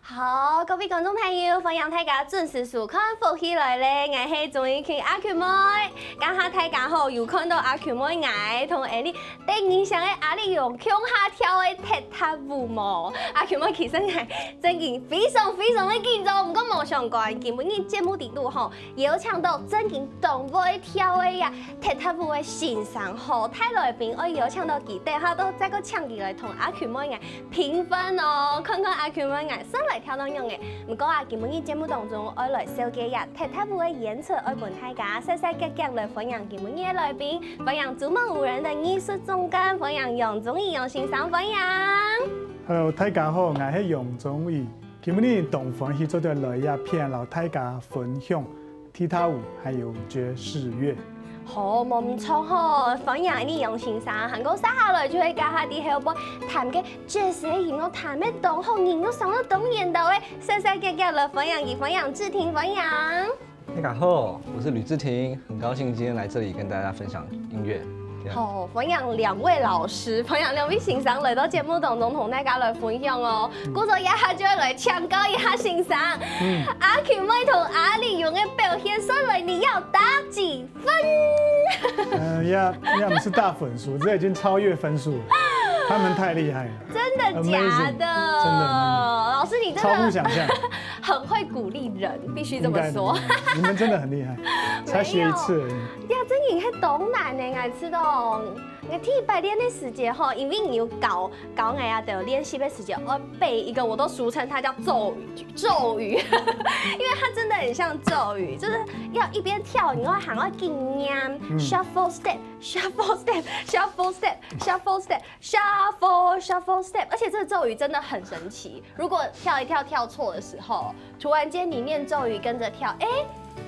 好，各位观众朋友，欢迎大家准时收看《福起来咧》，我是钟意群阿 Q 妹。今下大家好，又看到阿 Q 妹我同下哩第二上的阿哩用向下跳的踢踏舞模。阿 Q 妹其實係真件非常的緊張，唔過冇相關。今日節目底度吼，邀請到真件動會跳的呀踢踏舞的欣賞後台來賓，我邀請到佢等下都再個搶佢來同阿 Q 妹我評分哦，看看阿 Q 妹我上來跳當樣嘅。唔過啊，今日嘅節目當中，我來小記呀踢踏舞嘅演出，我伴大家細細格格來分享今日嘅來賓，分享築夢無人的藝術總監，分享楊宗緯楊先生分享。Hello， 大家好，我係楊宗緯。今日同歡喜做咗來一片，老大家分享踢踏舞，還有爵士樂。好，冇唔錯吼，分享啲楊先生，韓國接下來就會教下啲後輩彈嘅爵士嘅音樂，彈咩當好音樂上到當演到嘅，細細格格來分享，而分享志廷分享。大家好，我是呂志廷，很高興今天來這裡跟大家分享音樂。好，分享兩位老師，分享兩位先生來到節目當中同大家來分享哦。鼓咗一下就來搶高一下先生。阿 Q 妹同阿里勇嘅表現上來，你要打幾分？也不是大分數，這已經超越分數了。他們太厲害了。真的假的？真的。老師，你真的超乎想象，很會鼓勵人，必須這麼說。你們真的很厲害，才學一次而已。呀，真係東南呢，我知道。我第一百練的時間哈，因為你有搞我呀的練習的時間，我背一個我都俗稱它叫咒語，因為它真的很像咒語，就是要一邊跳，你要喊要緊音 ，shuffle step，shuffle step，shuffle step，shuffle step，shuffle step， 而且這個咒語真的很神奇，如果跳一跳跳錯的時候，突然間你念咒語跟着跳，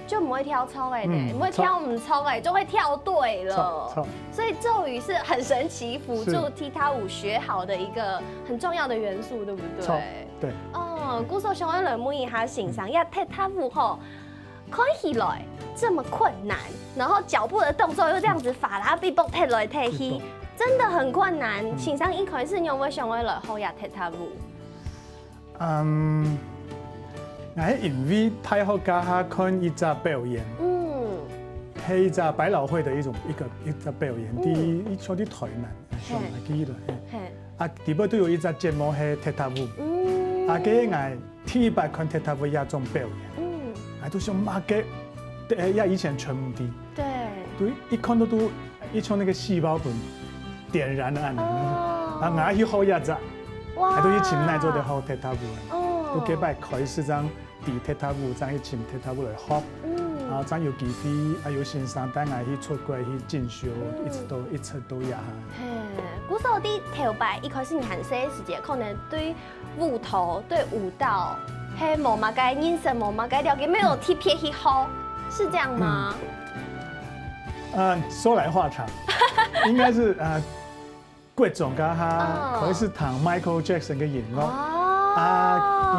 就唔會跳錯哎，唔會跳唔錯哎，就會跳對了。所以咒語是很神奇，輔助踢踏舞學好的一個很重要的元素，對不對？對。哦，鼓手想要來問一下欣賞，呀踢踏舞吼，看起來這麼困難，然後腳步的動作又這樣子法拉比搏踢來踢去，真的很困難。欣賞一開始你會想要來學呀踢踏舞？我喺 MV 太好家下看一隻表演，係一隻百老匯的一隻表演，啲唱啲台南，上嚟記得，啊，底部都有一隻節目係踢踏舞，啊，嘅我第一擺看踢踏舞一種表演，我都想媽嘅，呀以前全唔啲，對，一看到都一從那個細胞本點燃了啊，啊，我去學一隻，我都以前嚟做的學踢踏舞，都幾擺開始張。踢踏舞，將去請踢踏舞來學，然後將有機會，有先生帶我去出國去進修，一直都也。鼓手啲頭擺一開始你喊細嘅時間，可能對舞蹈、對舞蹈係冇乜嘅認識，冇乜嘅了解，沒有特別去學，是這樣嗎？說來話長，應該是各種噶哈，可以是彈 Michael Jackson 嘅音樂。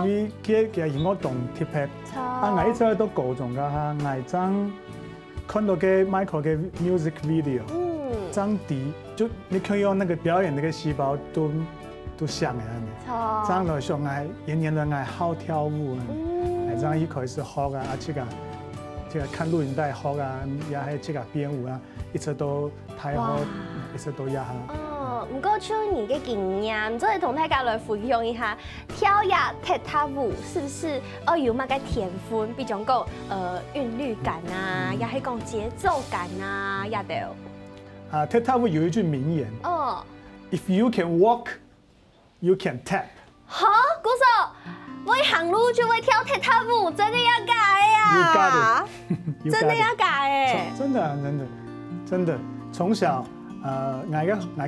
因為佢音樂同 hip hop， 我一直都高中噶哈，我將看到嘅 Michael 嘅 music video， 將啲就你可以用那個表演那個細胞都像嘅呢，將來上我演來我好跳舞啊，我將一開始學啊，這個看錄影帶學啊，也係這個編舞啊，一直都太好，一直都呀。唔過就你嘅經驗，再同大家來分享一下，跳呀踢踏舞是不是有乜嘅天分？比如講韻律感啊，也係講節奏感啊，也都。踢踏舞有一句名言，If you can walk, you can tap。好，鼓手，會行路就會跳踢踏舞，真的要改呀！真的要改哎！真的，從小。我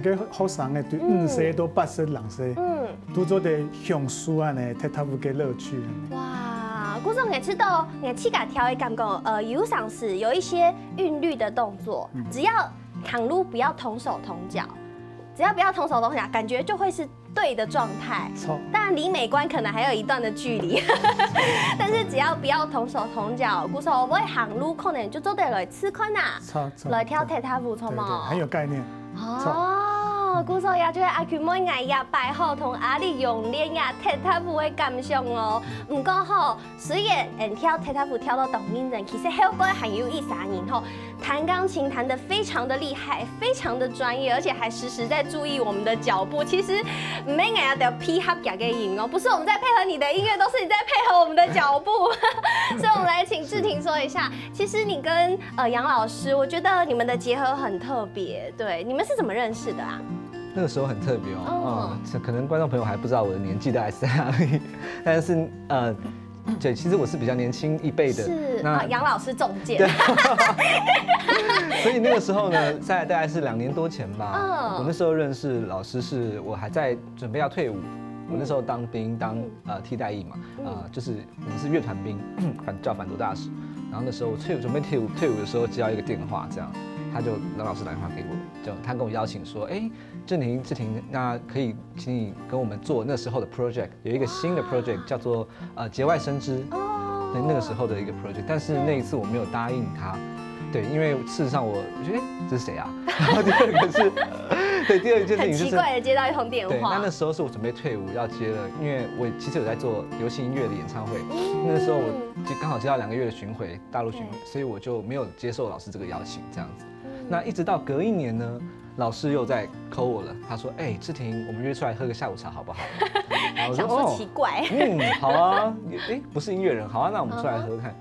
嘅學生嘅對5歲到8歲2歲，都做得享受啊呢踢踏舞嘅樂趣。哇，鼓手，我知道我起架跳嘅感覺，有上是有一些韻律的動作，只要行路不要同手同腳，只要不要同手同腳，感覺就會是對的狀態。當然離美觀可能還有一段的距離，但是只要不要同手同腳，鼓手我會行路可能就做得來刺困啊，來跳踢踏舞，錯嗎？很有概念。哦。哦，鼓手也就阿 Q 妹爱也摆好同阿里用练呀踢踏舞的感想哦。唔过吼，虽然跳踢踏舞跳到动音人，其实后背还有3年后弹钢琴弹得非常的厉害，非常的专业，而且还时时在注意我们的脚步。其实唔免硬要得配合夹个音哦，不是我们在配合你的音乐，都是你在配合我们的脚步。所以我们来请志廷说一下，其实你跟杨老师，我觉得你们的结合很特别。对，你们是怎么认识的啊？那个时候很特别哦，可能观众朋友还不知道我的年纪大概是在哪里，但是对，其实我是比较年轻一辈的。是啊，杨老师中箭。所以那个时候呢，在大概是2年多前吧，我那时候认识老师是我还在准备要退伍，我那时候当兵当替代役嘛，就是我们是乐团兵，叫反毒大使。然后那时候准备退伍的时候接到一个电话，这样让老师打电话给我，他跟我邀请说，志廷，那可以请你跟我们做那时候的 project， 有一个新的 project 叫做节外生枝，那个时候的一个 project， 但是那一次我没有答应他，对，因为事实上我觉得这是谁啊？然后第二个是，对，第二件事情就是很奇怪的接到一通电话，对，那时候是我准备退伍要接了，因为我其实有在做流行音乐的演唱会，那时候我就刚好接到2个月的巡回，大陆巡回，所以我就没有接受老师这个邀请，这样子。那一直到隔1年呢，老师又在 call 我了，他说：“志廷，我们约出来喝个下午茶好不好？”然后我说：“奇怪。”好啊，不是音乐人，好啊，那我们出来喝看。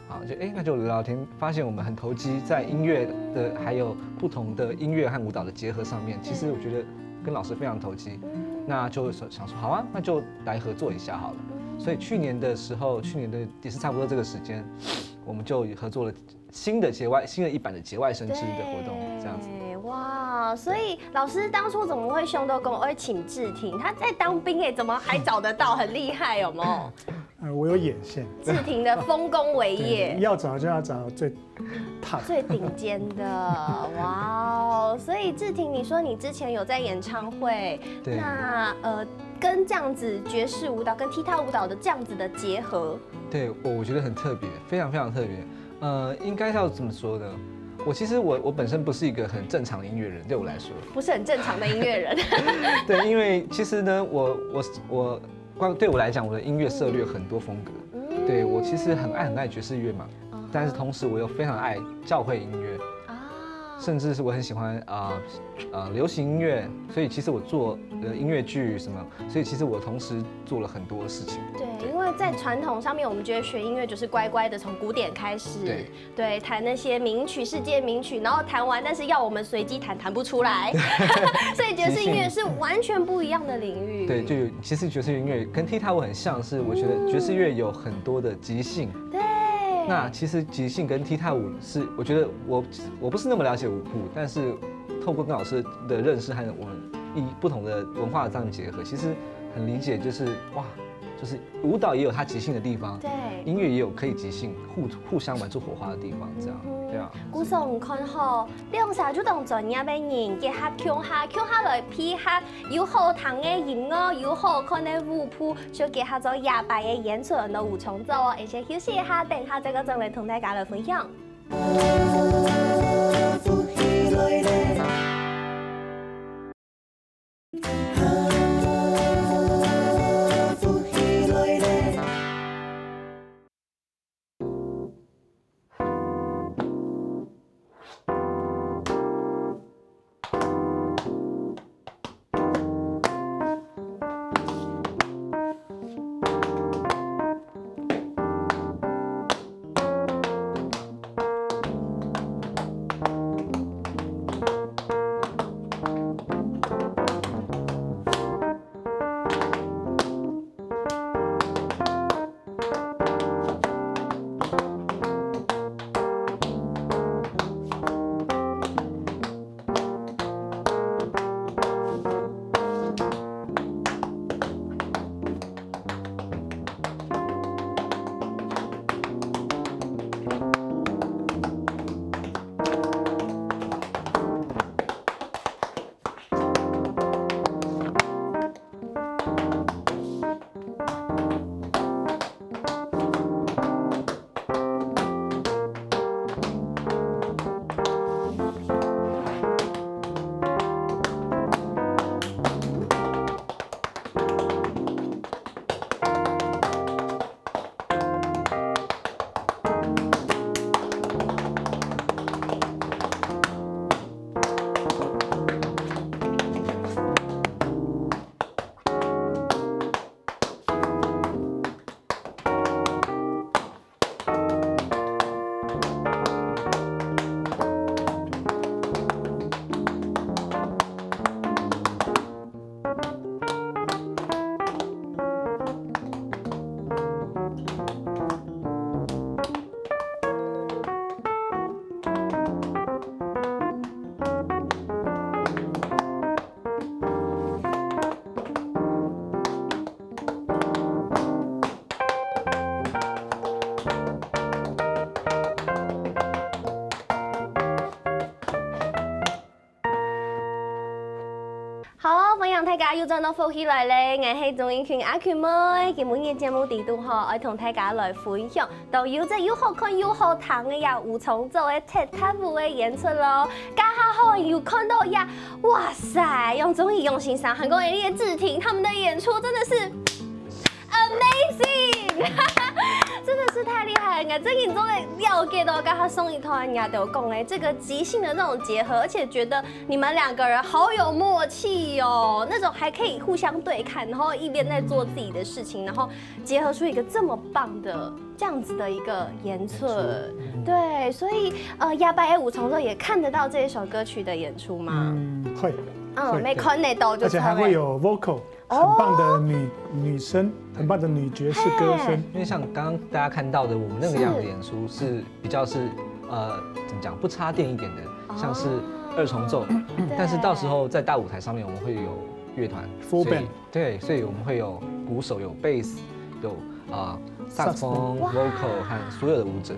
好，那就聊聊天，发现我们很投机，在音乐的还有不同的音乐和舞蹈的结合上面，其实我觉得跟老师非常投机，那就想说好啊，那就来合作一下好了。所以去年的也是差不多这个时间，我们就合作了新的一版的节外生枝的活动，这样子。哇，所以老师当初怎么会想到跟我请志廷？他在当兵怎么还找得到？很厉害，有没有？我有眼线。志廷的丰功伟业，要找就要找最顶尖的，哇哦！所以志廷，你说你之前有在演唱会，那跟这样子爵士舞蹈跟踢踏舞蹈的这样子的结合，对我觉得很特别，非常非常特别。应该要怎么说呢？我本身不是一个很正常的音乐人，对我来说不是很正常的音乐人。对，因为其实呢，对我来讲，我的音乐涉猎很多风格。对我其实很爱爵士乐嘛，但是同时我又非常爱教会音乐。甚至是我很喜欢流行音乐，所以其实我做音乐剧什么，所以其实我同时做了很多事情。对，因为在传统上面，我们觉得学音乐就是乖乖的从古典开始，对，弹那些名曲、世界名曲，然后弹完，但是要我们随机弹不出来，所以爵士音乐是完全不一样的领域。对，其实爵士音乐跟踢踏舞很像，是我觉得爵士乐有很多的即兴。对。那其实即兴跟踢踏舞是，我觉得我不是那么了解舞步，但是透过跟老师的认识和我们不同的文化的这样结合，其实很理解，就是就是舞蹈也有它即兴的地方，对，音乐也有可以即兴互相玩出火花的地方，这样，对啊。鼓手唔看好，你用啥主动专业的人结合腔下来配合有好听的音乐，有好看的舞步，就结合咗野摆的演出都有创作哦。而且休息一下，等下再个再来同大家来分享。大家又再到福起来咧，我係鍾英群阿群妹，今日嘅節目地度吼，愛同大家來分享，到有隻又好看又好聽嘅呀吳崇祖嘅踢踏舞嘅演出咯，加下好又看到呀，哇塞，楊宗緯、楊新山還有李治廷他們的演出真的是 amazing。真的是太厉害了！这个都了解到，跟他送一团人家都讲哎，这个即兴的那种结合，而且觉得你们两个人好有默契哦，那种还可以互相对看，然后一边在做自己的事情，然后结合出一个这么棒的这样子的一个演出。对，所以亚白的吴崇祖也看得到这一首歌曲的演出吗？会。没看得到就。而且还会有 vocal。很棒的女生，很棒的女爵士歌声。因为像刚刚大家看到的，我们那个样的演出是比较是怎么讲不插电一点的，像是二重奏。但是到时候在大舞台上面，我们会有乐团 full band， 对，所以我们会有鼓手、有贝斯、有萨克斯风、vocal 和所有的舞者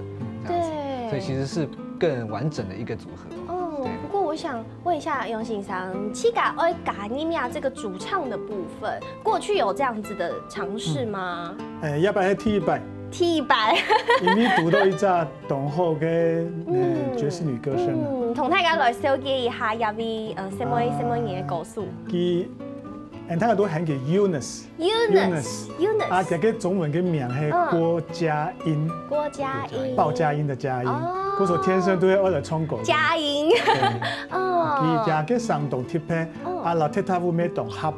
这样子，所以其实是更完整的一个组合。不过我想问一下杨先生，七嘎爱嘎尼米亚这个主唱的部分，过去有这样子的尝试吗？要不然T100，因为读到一扎董后跟爵士女歌声。同大家來了解一下入邊什麼嘢歌數？他個都喊叫 Eunice， 啊，這個中文嘅名係郭嘉音，報佳音的佳音，嗰首天生都會愛來唱歌。佳音，佢就嘅上動貼片，啊，老踢踏舞咩動合，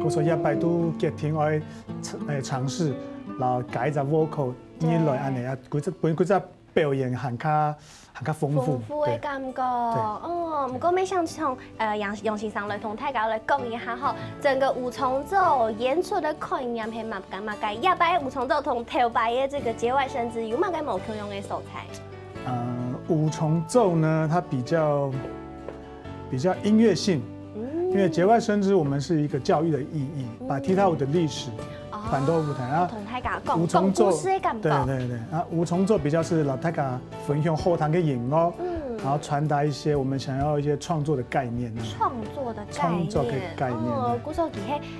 嗰首一擺都幾挺愛嘗試，然後改隻 vocal，然來安尼啊，佢隻表演很較豐富的感覺。哦，不過我想從楊先生來同大家來講一下吼，整個吳崇祖演出的概念係乜嘅？一擺吳崇祖同頭擺嘅這個節外生枝有乜嘅無共用嘅素材？吳崇祖呢，它比較音樂性，因為節外生枝我們是一個教育的意義，把踢踏舞的歷史。反多舞台啊，吳崇祖對，啊，吳崇祖比較是老大家分享後堂嘅音樂，然後傳達一些我們想要一些創作的概念。創作的概念。哦，古時候佢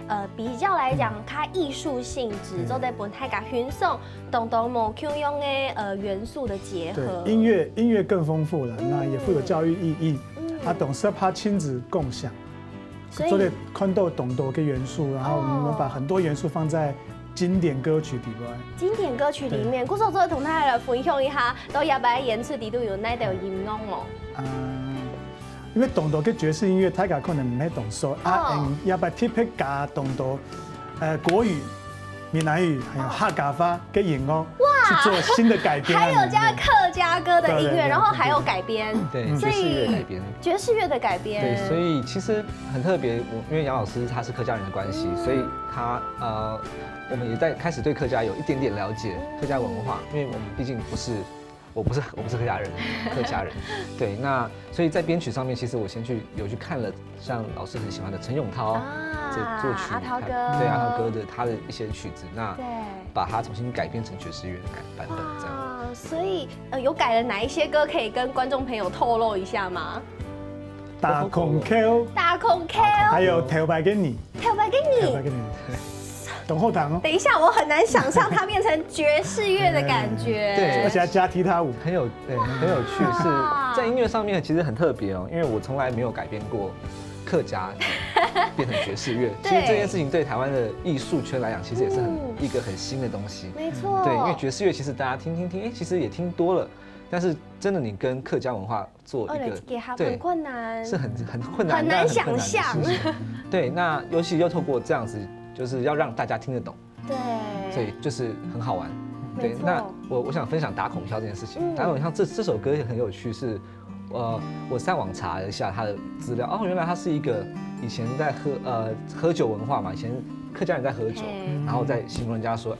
係比較來講，它藝術性質，做在本大家欣賞，同無共用嘅元素的結合。對，音樂更豐富了，那也富有教育意義，啊，懂得怕親子共享。所以看到懂多個元素，然後我們把很多元素放在經典歌曲底外。經典歌曲裡面，古時候再同大家來分享一下，到日本演出底都有哪條音樂哦？因為懂多嘅爵士音樂，大家可能唔係懂數啊，日本特別加懂多國語、閩南語，還有客家話嘅音樂。去做新的改編，還有加客家歌的音樂，然後還有改編，對，爵士樂改編，爵士樂的改編，對，所以其實很特別。因為楊老師他是客家人的關係，所以他我們也在開始對客家有一點點了解客家文化，因為我們畢竟我不是客家人，對，那所以在編曲上面，其實我先有去看了像老師很喜歡的陳永濤這作曲，阿濤哥，對阿濤哥的他的一些曲子，那把它重新改編成爵士樂的版本，這樣。所以有改了哪一些歌可以跟觀眾朋友透露一下嗎？大孔 Q， 還有頭擺給你，董後堂哦。等一下，我很難想象它變成爵士樂的感覺。對，而且加踢踏舞，很有趣，是在音樂上面其實很特別哦，因為我從來沒有改編過客家變成爵士樂。其實這件事情對台灣的藝術圈來講，其實也是一個很新的東西。沒錯。對，因為爵士樂其實大家聽，其實也聽多了，但是真的你跟客家文化做一個，對，很困難，是很困難，很難想象。對，那尤其又透過這樣子，就是要讓大家聽得懂。對。所以就是很好玩。對，那我想分享打孔箫這件事情。打孔箫這首歌也很有趣，是。我上網查了一下他的資料，哦，原來他是一個以前在喝酒文化嘛，以前客家人在喝酒，然後在形容人家說，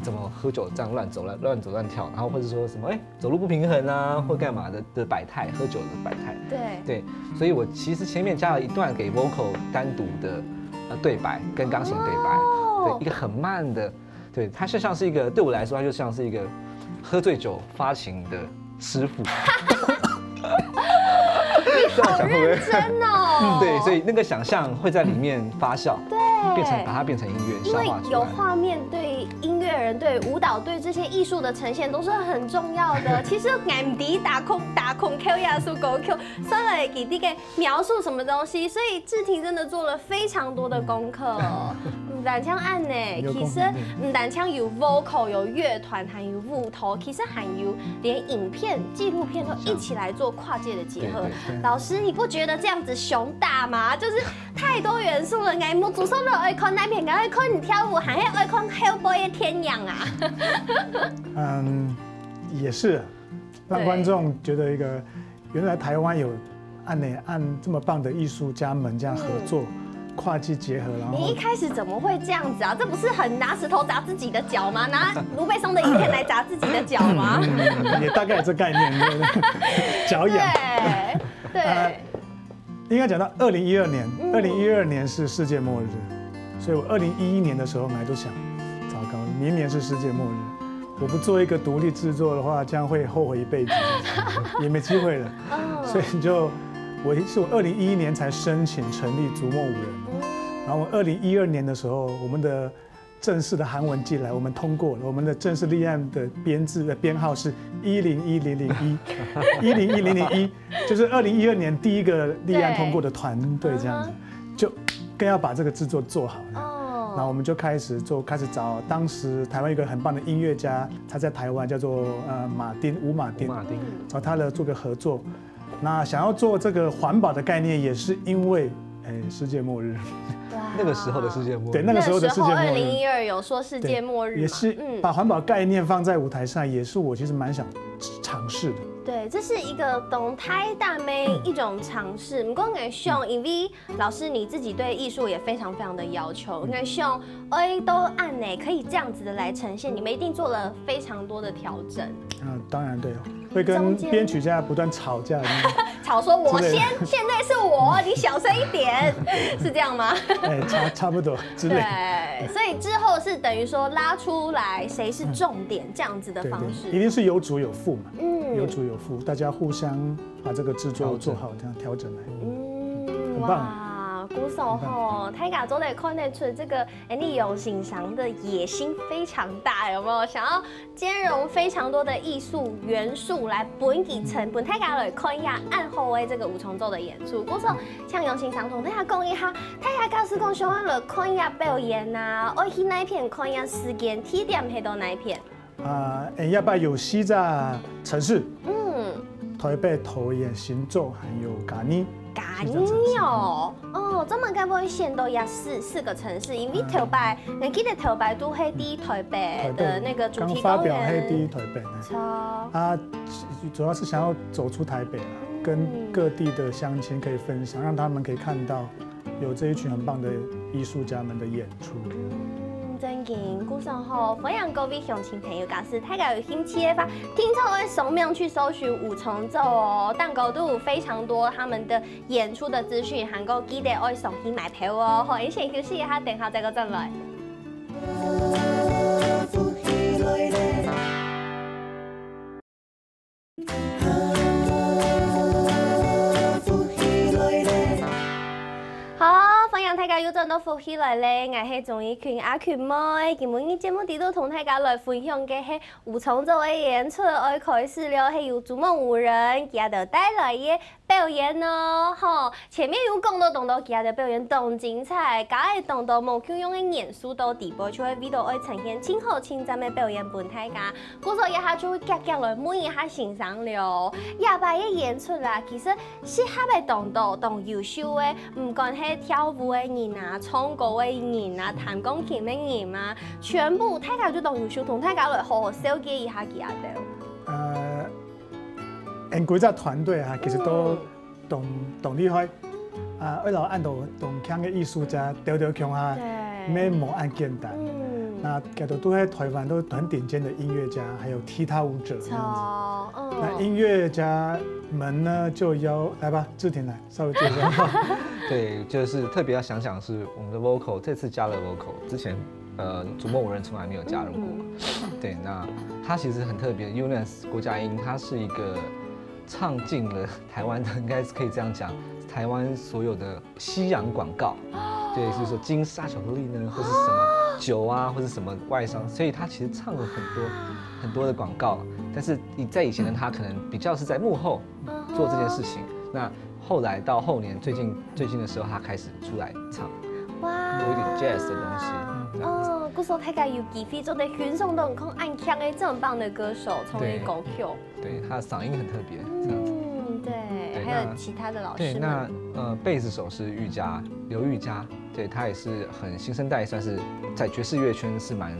怎麼喝酒這樣亂走亂跳，然後或者說什麼走路不平衡啊，或幹嘛的百態，喝酒的百態。對，所以我其實前面加了一段給 vocal 單獨的對白跟鋼琴對白，對，一個很慢的，對，它就像是一個對我來說，它就像是一個喝醉酒發情的師傅。好认真哦。对，所以那个想象会在里面发酵，对，把它变成音乐，因为有画面，对音乐人、对舞蹈、对这些艺术的呈现都是很重要的。其实眼底打空 Q 亚数狗 Q， 算了给这个描述什么东西，所以志廷真的做了非常多的功课。唔单枪按呢，其实唔单枪有 vocal 有乐团，还有舞头，其实还有连影片、纪录片都一起来做跨界的结合。老师，你不觉得这样子熊大吗？就是太多元素了，哎，我主说了爱看那片，爱看你跳舞，还爱看 Hellboy 的天阳啊。也是让观众觉得一个原来台湾有按这么棒的艺术家们这样合作。跨界结合，然后你一开始怎么会这样子啊？这不是很拿石头砸自己的脚吗？拿卢贝松的影片来砸自己的脚吗？也大概有这概念，脚痒。对，应该讲到2012年，2012年是世界末日，所以我2011年的时候，本来都想，糟糕，明年是世界末日，我不做一个独立制作的话，将会后悔一辈子，也没机会了。所以我2011年才申请成立逐梦五人，然后我2012年的时候，我们的正式的韩文进来，我们通过了，我们的正式立案的编号是101001，101001，就是2012年第一个立案通过的团队这样子，就更要把这个制作做好。然后我们就开始找当时台湾一个很棒的音乐家，他在台湾叫做吴马丁，找他的做个合作。那想要做这个环保的概念，也是因为世界末日，那个时候的世界末日，对，那个时候的世界末日，2012有说世界末日，也是把环保概念放在舞台上，也是我其实蛮想尝试的。对，这是一个动态大妹一种尝试。不过我想，因为老师你自己对艺术也非常非常的要求，我想，都按呢可以这样子的来呈现，你们一定做了非常多的调整。当然对哦，会跟编曲家不断吵架，吵说我现在是我，你小声一点，是这样吗？差不多之类。对，所以之后是等于说拉出来谁是重点这样子的方式，一定是有主有副嘛，有主有副，大家互相把这个制作做好，这样调整来，很棒。鼓手吼，大家都得看得出这个你用欣赏的野心非常大，有没有？想要兼容非常多的艺术元素来本几层，本大家来看一下暗后的这个五重奏的演出。鼓手像用欣赏同大家讲一下，大家假使讲想要来看一下表演啊，我去哪一片看一下时间地点去到哪一片？要不要有西在城市？台北、桃园、新竹还有嘉义。嘉义哦，这么该不会先到也四个城市，因为头摆，我记得头摆都黑第台北的那个主题公园。刚发表黑第台北。主要是想要走出台北跟各地的乡亲可以分享，让他们可以看到有这一群很棒的艺术家们的演出。真经，鼓手吼，欢迎各位乡亲朋友，假使大家有兴趣的话，听众会扫描去搜寻五重奏哦，但狗都有非常多他们的演出的资讯，还有记得爱上去买票哦。好，先休息一下，等下再个转来。大家有陣都復起來咧，我係綜藝群阿權妹，今日節目裡都同大家來分享嘅係五重奏嘅演出，愛開始了，係由逐夢五人佢哋帶來嘅表演哦，吼，前面有講到佢哋表演咁精彩，加係講到冇佢用嘅元素到地步，就會為到愛呈現清好清淡嘅表演俾大家，故所一下就會夾來每一下欣賞了，廿八嘅演出啦，其實適合嘅動作同優秀嘅，唔管係跳舞嘅人啊、唱歌嘅人啊、彈鋼琴嘅人啊，全部大家就當優秀，同大家來好好小結一下佢哋。幾隻團隊其實都同厲害，一路按到同強嘅藝術家調強下，咩冇按簡單。那其實都喺台灣都很頂尖的音樂家，還有踢踏舞者。那音樂家們呢，就來吧，志廷來稍微介紹。對，就是特別要想想是我們的 vocal， 這次加了 vocal， 之前逐夢五人從來沒有加入過。對，那它其實很特別 ，UNES 國家音，它是一個唱进了台湾的，应该是可以这样讲，台湾所有的西洋广告，对，就是说金沙巧克力呢，或是什么酒啊，或是什么外商，所以他其实唱了很多的广告。但是你在以前的他可能比较是在幕后做这件事情，那后来到后年最近的时候，他开始出来唱，有一点 jazz 的东西。哦，古时候大家有机会做的选上都很空暗腔的这么棒的歌手，从你讲曲，对，他的嗓音很特别，这样子。对，还有其他的老师对，那贝斯手是刘玉佳，对他也是很新生代，算是在爵士乐圈是蛮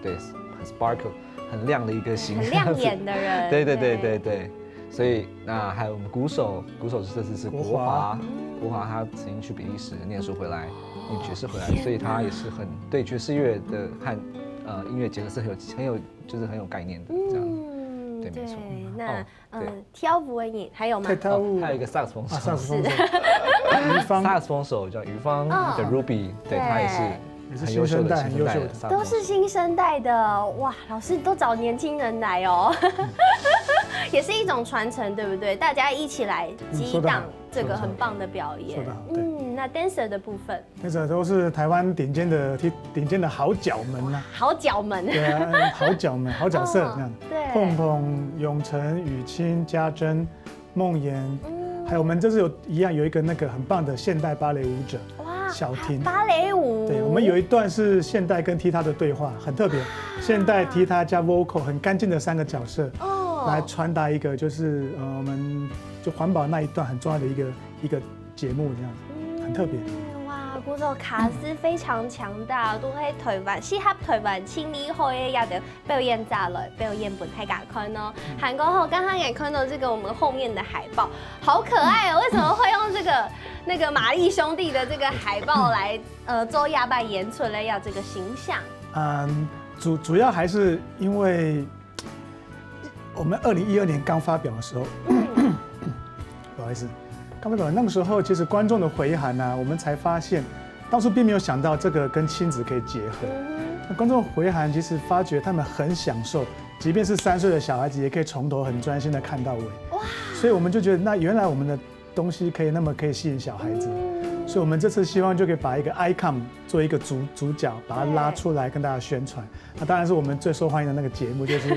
很 sparkle 很亮的一个型，很亮眼的人。对，所以那还有我们鼓手这次是国华他曾经去比利时念书回来，念爵士回来，所以他也是很对爵士乐的和音乐结合是很有概念的这样。对，没错。那跳舞的人还有吗？还有一个萨克斯风手，萨克斯风手叫于芳的 Ruby， 对他也是很优秀的，都是新生代的哇！老师都找年轻人来哦，也是一种传承，对不对？大家一起来激荡这个很棒的表演。那 dancer 的部分 ，dancer 都是台湾顶尖的好角们呐，好角们，对啊，好角们，好角色这样。对，碰碰、永成、雨清、家珍、梦妍，还有我们这次有一个那个很棒的现代芭蕾舞者。小婷芭蕾舞，对，我们有一段是现代跟踢踏的对话，很特别。现代踢踏加 vocal， 很干净的3个角色，来传达一个就是我们就环保那一段很重要的一个节目这样子，很特别。哇，鼓手卡斯非常强大，都喺台湾适合台湾青年会嘅也得表演下来，表演俾大家看哦。韩国后刚刚也看到这个我们后面的海报，好可爱哦！为什么会用这个？那个玛丽兄弟的这个海报来做亚拜演出了要这个形象。主要还是因为我们2012年刚发表的时候，不好意思，刚发表那个时候，其实观众的回函啊，我们才发现，当初并没有想到这个跟亲子可以结合。那观众回函其实发觉他们很享受，即便是3岁的小孩子也可以从头很专心的看到尾。哇！所以我们就觉得，那原来我们的东西可以吸引小孩子，所以我们这次希望就可以把一个 icon 做一个主角，把它拉出来跟大家宣传。那当然是我们最受欢迎的那个节目，就是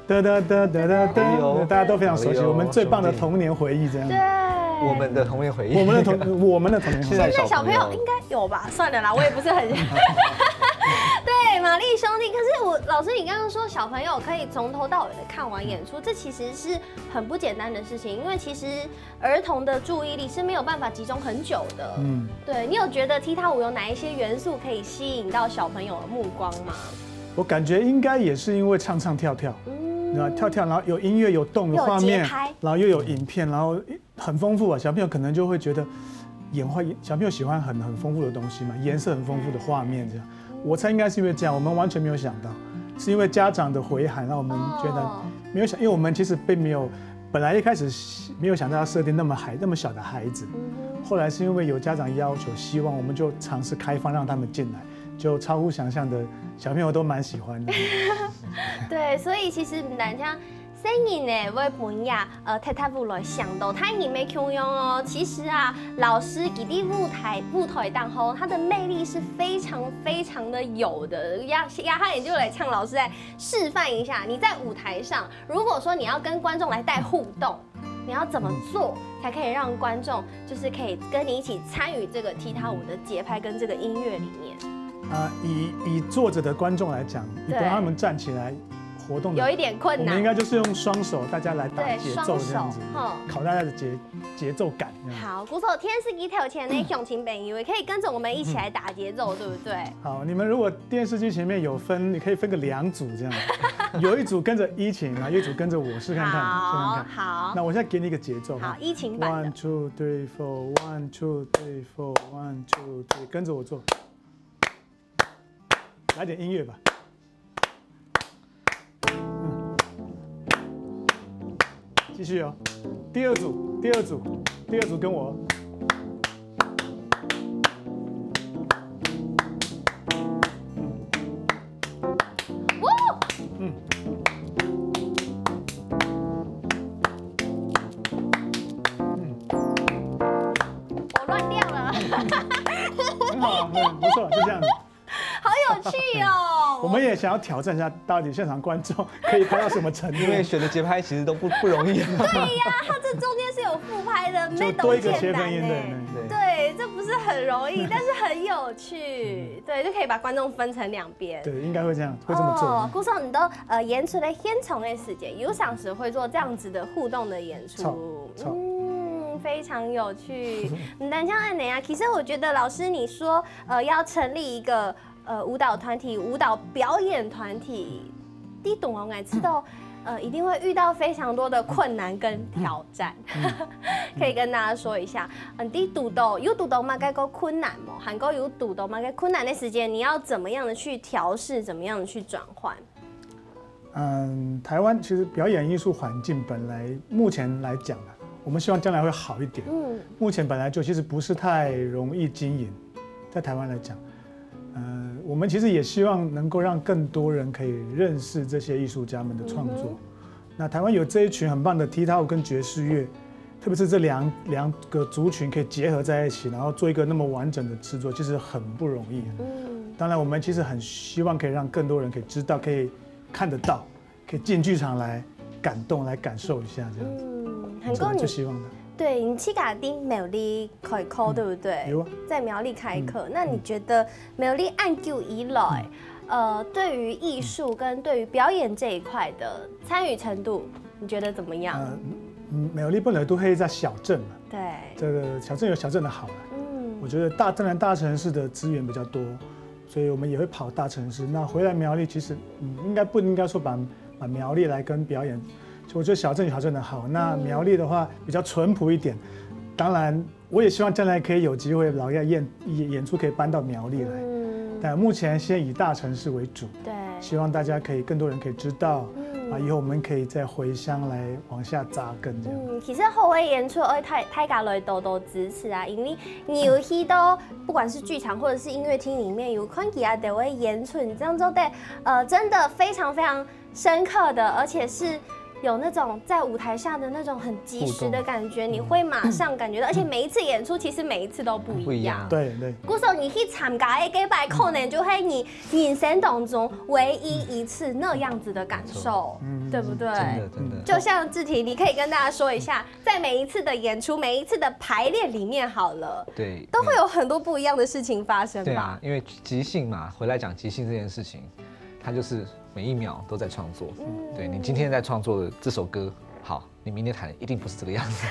大家都非常熟悉，我们最棒的童年回忆这样。对，我们的童年回忆，我们的童年回忆。现在小朋友应该有吧？算了啦，我也不是很。对，玛丽兄弟。可是老师，你刚刚说小朋友可以从头到尾的看完演出，这其实是很不简单的事情，因为其实儿童的注意力是没有办法集中很久的。对，你有觉得踢踏舞有哪一些元素可以吸引到小朋友的目光吗？我感觉应该也是因为唱跳，跳，然后有音乐、有动、有画面，然后又有影片，然后很丰富啊。小朋友可能就会觉得小朋友喜欢很丰富的东西嘛，颜色很丰富的画面这样。我猜应该是因为这样，我们完全没有想到，是因为家长的回函让我们觉得没有想，因为我们其实并没有，本来一开始没有想到要设定那么小的孩子，后来是因为有家长要求，希望我们就尝试开放让他们进来，就超乎想象的小朋友都蛮喜欢的。对，所以其实大家新年呢，为本呀踢踏舞来想到太年没穷用哦。其实啊，老师给的舞台当后，他的魅力是非常的有的。亚哈也就来唱老师来示范一下，你在舞台上，如果说你要跟观众来带互动，你要怎么做才可以让观众就是可以跟你一起参与这个踢踏舞的节拍跟这个音乐里面？以坐着的观众来讲，你让他们站起来。活动有一点困难，我们应该就是用双手，大家来打节奏这样子，考大家的节奏感。好，鼓手天视机头前的乡亲朋友也可以跟着我们一起来打节奏，对不对？好，你们如果电视机前面有分，你可以分个2组这样，有一组跟着依琴，然后有一组跟着我试看看。好，那我现在给你一个节奏。好，依琴版的。1 2 3 4 1 2 3 4 1 2 3，跟着我做，来点音乐吧。继续哦，第二组跟我。好，不错，就这样子。好有趣哦！我们也想要挑战一下，到底现场观众可以拍到什么程度？因为选的节拍其实都不容易。对呀，它这中间是有复拍的，就多一个切分音的。对，这不是很容易，但是很有趣。对，就可以把观众分成2边。对，应该会这样，会这么做。顾总，你都演出的现场的时间，有想时会做这样子的互动的演出。非常有趣。但像安妮啊，其实我觉得老师你说要成立一个舞蹈团体、舞蹈表演团体，你懂我知道一定会遇到非常多的困难跟挑战。可以跟大家说一下，你有读到嘛该个困难吗？韩国有读到嘛该困难的时间，你要怎么样的去调试，怎么样的去转换？台湾其实表演艺术环境本来目前来讲呢，我们希望将来会好一点。目前本来就其实不是太容易经营，在台湾来讲，我们其实也希望能够让更多人可以认识这些艺术家们的创作。那台湾有这一群很棒的踢踏舞跟爵士乐，特别是这两个族群可以结合在一起，然后做一个那么完整的制作，其实很不容易。当然我们其实很希望可以让更多人可以知道，可以看得到，可以进剧场来感动，来感受一下这样子。很多就希望的。对，你去嘎丁苗栗开课，对不对？有啊，在苗栗开课。那你觉得苗栗按旧以来，对于艺术跟对于表演这一块的参与程度，你觉得怎么样？苗栗本来都是在小镇嘛，对，这个小镇有小镇的好了。我觉得当然大城市的资源比较多，所以我们也会跑大城市。那回来苗栗，其实不应该说把苗栗来跟表演。我觉得小镇有小镇的好，那苗栗的话比较淳朴一点。当然，我也希望将来可以有机会老要演出可以搬到苗栗来。但目前先以大城市为主。对，希望大家可以更多人可以知道。以后我们可以再回乡来往下扎根这样。其实后尾演出大家来多支持啊，因为有许多不管是剧场或者是音乐厅里面有看其他的演出，你这样做的真的非常非常深刻的，而且是有那种在舞台下的那种很及时的感觉，你会马上感觉到，而且每一次演出其实每一次都不一样。对。鼓手你去参加的几百可能就会你人生当中唯一一次那样子的感受，对不对？真的。就像志婷，你可以跟大家说一下，在每一次的演出、每一次的排练里面，好了，对，都会有很多不一样的事情发生吧？对啊，因为即兴嘛，回来讲即兴这件事情，它就是每一秒都在创作。对，你今天在创作的这首歌，好，你明天弹的一定不是这个样子。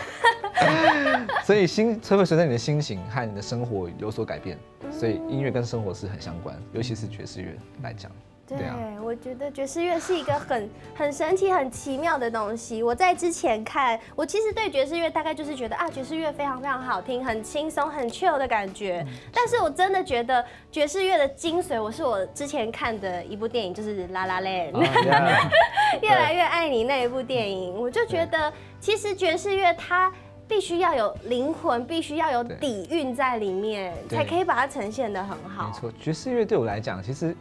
所以会随着你的心情和你的生活有所改变，所以音乐跟生活是很相关，尤其是爵士乐来讲。对，我觉得爵士乐是一个很神奇、很奇妙的东西。我在之前看，我其实对爵士乐大概就是觉得爵士乐非常非常好听，很轻松、很 chill 的感觉。但是我真的觉得爵士乐的精髓，我之前看的一部电影就是《La La Land》，越来越爱你那一部电影，我就觉得其实爵士乐它必须要有灵魂，必须要有底蕴在里面，才可以把它呈现得很好。没错，爵士乐对我来讲，其实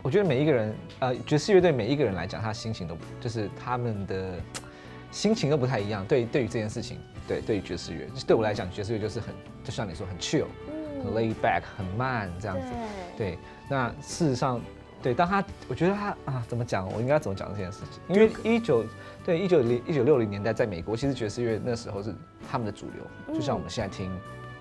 我觉得每一个人，爵士乐对每一个人来讲，他心情都就是他们的心情都不太一样。对于这件事情，对于爵士乐，对我来讲，爵士乐就是就像你说很 chill，很 laid back， 很慢这样子。对，那事实上，我觉得他怎么讲？我应该怎么讲这件事情？因为1960年代在美国，其实爵士乐那时候是他们的主流，就像我们现在听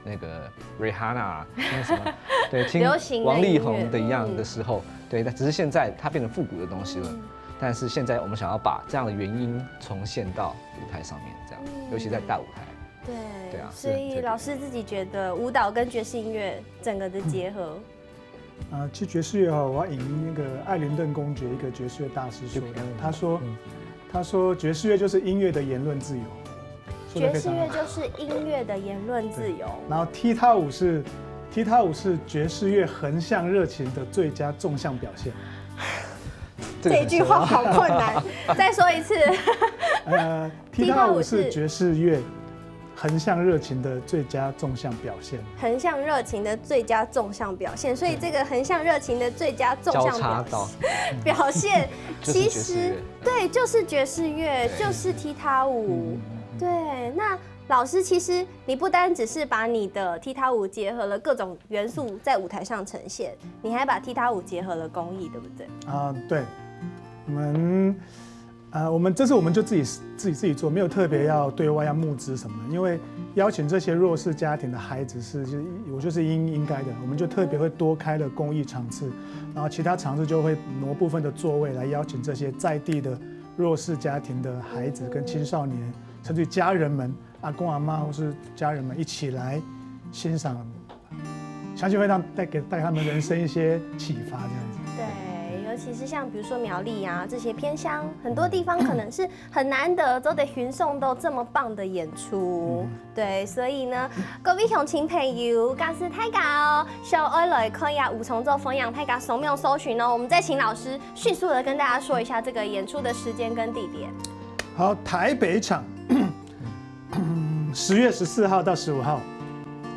那个 Rihanna 听什么，对，听王力宏的一样的时候，对，但只是现在它变成复古的东西了。但是现在我们想要把这样的原因重现到舞台上面，这样，尤其在大舞台。对啊。所以老师自己觉得舞蹈跟爵士音乐整个的结合。其实爵士乐我要引那个艾灵顿公爵一个爵士乐大师说的，他说爵士乐就是音乐的言论自由。爵士乐就是音乐的言论自由。然后踢踏舞是爵士乐横向热情的最佳纵向表现。这句话好困难，再说一次。踢踏舞是爵士乐横向热情的最佳纵向表现。横向热情的最佳纵向表现，所以这个横向热情的最佳纵向表现，其实对，就是爵士乐，就是踢踏舞。对，那老师，其实你不单只是把你的踢踏舞结合了各种元素在舞台上呈现，你还把踢踏舞结合了公益，对不对？对，我们这次我们就自己做，没有特别要对外要募资什么的，因为邀请这些弱势家庭的孩子我就是应该的，我们就特别会多开了公益场次，然后其他场次就会挪部分的座位来邀请这些在地的弱势家庭的孩子跟青少年，甚至家人们。阿公阿妈或是家人们一起来欣赏，相信会带他们人生一些启发，这样子。对，尤其是像比如说苗栗啊这些偏乡，很多地方可能是很难得都得运送到这么棒的演出。对，所以呢，各位乡亲朋友，假使大家哦想要来看呀五重奏凤阳大家扫描搜寻哦，我们再请老师迅速的跟大家说一下这个演出的时间跟地点。好，台北场。10月14号到15号，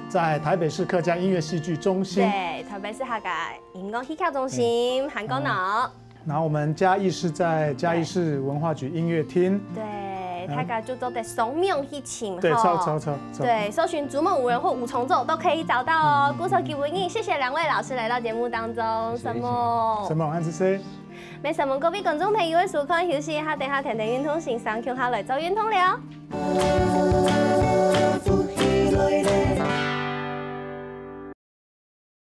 在台北市客家音乐戏剧中心。对，台北市客家音乐戏剧中心韩国脑。然后我们嘉义市在嘉义市文化局音乐厅。对，大家就都得扫描去请。对，超。对，搜寻逐梦五人或五重奏都可以找到哦。鼓手给文艺，谢谢两位老师来到节目当中。什么？安子 C。没什么，各位观众朋友的收看休息一下，等下听听运动欣赏，看下来做运动了。